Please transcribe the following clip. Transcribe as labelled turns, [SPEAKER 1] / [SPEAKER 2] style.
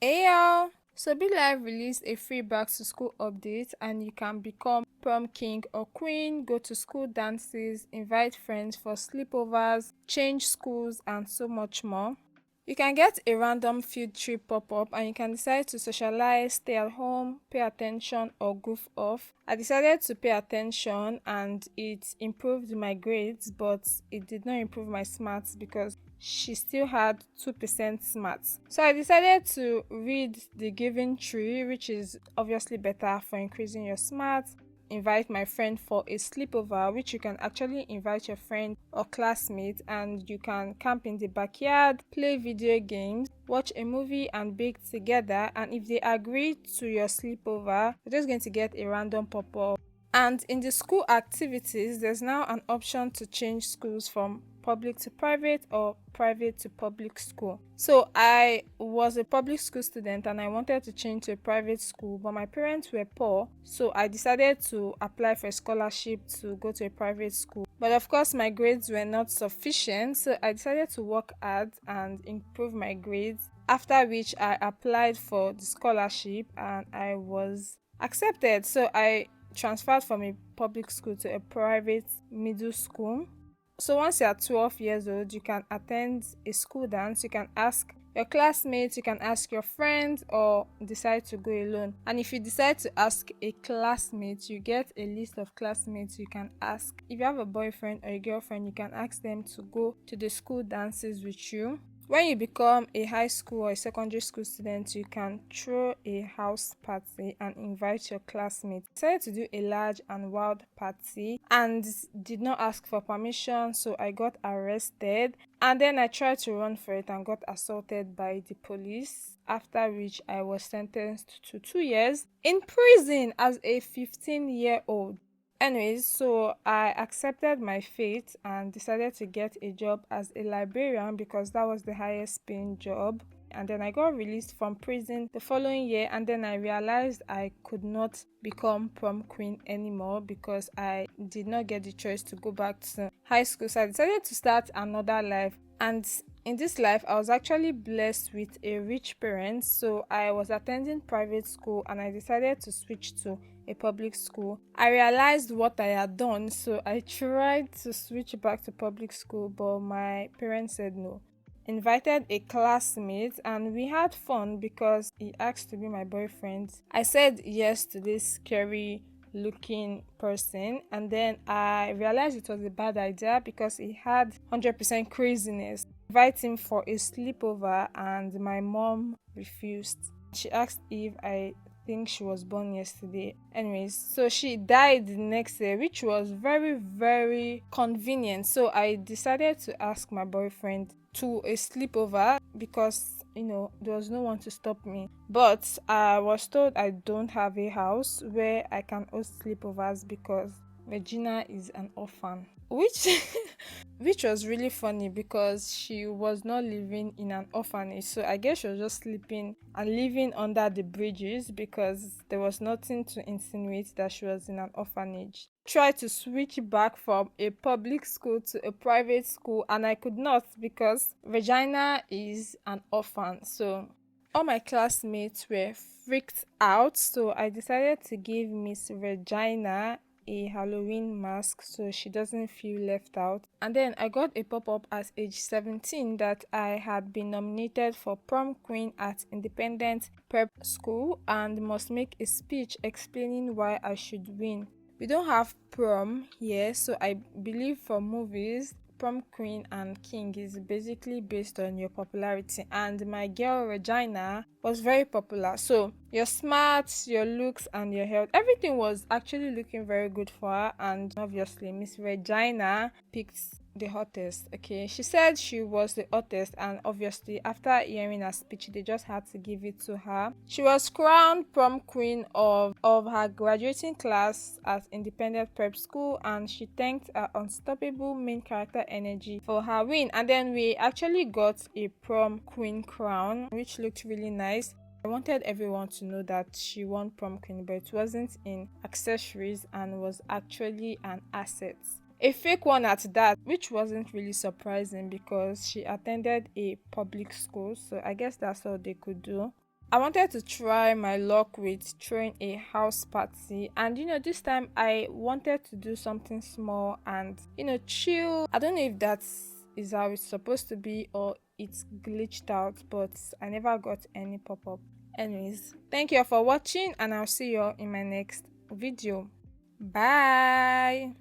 [SPEAKER 1] Hey y'all! So BITLIFE released a free back to school update and you can become prom king or queen, go to school dances, invite friends for sleepovers, change schools and so much more. You can get a random field trip pop-up and you can decide to socialize, stay at home, pay attention or goof off. I decided to pay attention and it improved my grades, but it did not improve my smarts because she still had 2% smarts. So I decided to read the Giving Tree, which is obviously better for increasing your smarts. Invite my friend for a sleepover, which you can actually invite your friend or classmate and you can camp in the backyard, play video games, watch a movie and bake together. And if they agree to your sleepover, you're just going to get a random pop-up. And in the school activities, there's now an option to change schools from public to private or private to public school. So I was a public school student and I wanted to change to a private school, but my parents were poor, so I decided to apply for a scholarship to go to a private school. But of course, my grades were not sufficient, so I decided to work hard and improve my grades. After which, I applied for the scholarship and I was accepted. So I transferred from a public school to a private middle school. So once you are 12 years old, you can attend a school dance. You can ask your classmates, you can ask your friends, or decide to go alone. And if you decide to ask a classmate, you get a list of classmates you can ask. If you have a boyfriend or a girlfriend, you can ask them to go to the school dances with you. When you become a high school or a secondary school student, you can throw a house party and invite your classmates. I decided to do a large and wild party and did not ask for permission, so I got arrested. And then I tried to run for it and got assaulted by the police, after which I was sentenced to 2 years in prison as a 15-year-old. Anyways, so I accepted my fate and decided to get a job as a librarian because that was the highest paying job. And then I got released from prison the following year, and then I realized I could not become prom queen anymore because I did not get the choice to go back to high school. So I decided to start another life. And in this life, I was actually blessed with a rich parent. So I was attending private school and I decided to switch to a public school. I realized what I had done, so I tried to switch back to public school, but my parents said no. Invited a classmate and we had fun because he asked to be my boyfriend. I said yes to this scary looking person, and then I realized it was a bad idea because he had 100% craziness. Invite him for a sleepover and my mom refused. She asked if I think she was born yesterday. Anyways, so she died the next day, which was very, very convenient. So I decided to ask my boyfriend to a sleepover because there was no one to stop me. But I was told I don't have a house where I can host sleepovers because Regina is an orphan. Which which was really funny because she was not living in an orphanage. So I guess she was just sleeping and living under the bridges because there was nothing to insinuate that she was in an orphanage. Tried to switch back from a public school to a private school and I could not because Regina is an orphan. So all my classmates were freaked out, so I decided to give Miss Regina a Halloween mask so she doesn't feel left out. And then I got a pop-up at age 17 that I had been nominated for prom queen at independent prep school and must make a speech explaining why I should win. We don't have prom here, so I believe for movies prom queen and king is basically based on your popularity, and my girl Regina was very popular. So your smarts, your looks and your health, everything was actually looking very good for her, and obviously Miss Regina picked the hottest. Okay, she said she was the hottest, and obviously after hearing her speech they just had to give it to her. She was crowned prom queen of her graduating class at independent prep school, and she thanked her unstoppable main character energy for her win. And then we actually got a prom queen crown which looked really nice. I wanted everyone to know that she won prom queen, but it wasn't in accessories and was actually an asset. A fake one at that, which wasn't really surprising because she attended a public school, so I guess that's all they could do. I wanted to try my luck with throwing a house party, and this time I wanted to do something small and chill. I don't know if that is how it's supposed to be or it's glitched out, but I never got any pop-up. Anyways, thank you all for watching, and I'll see you all in my next video. Bye.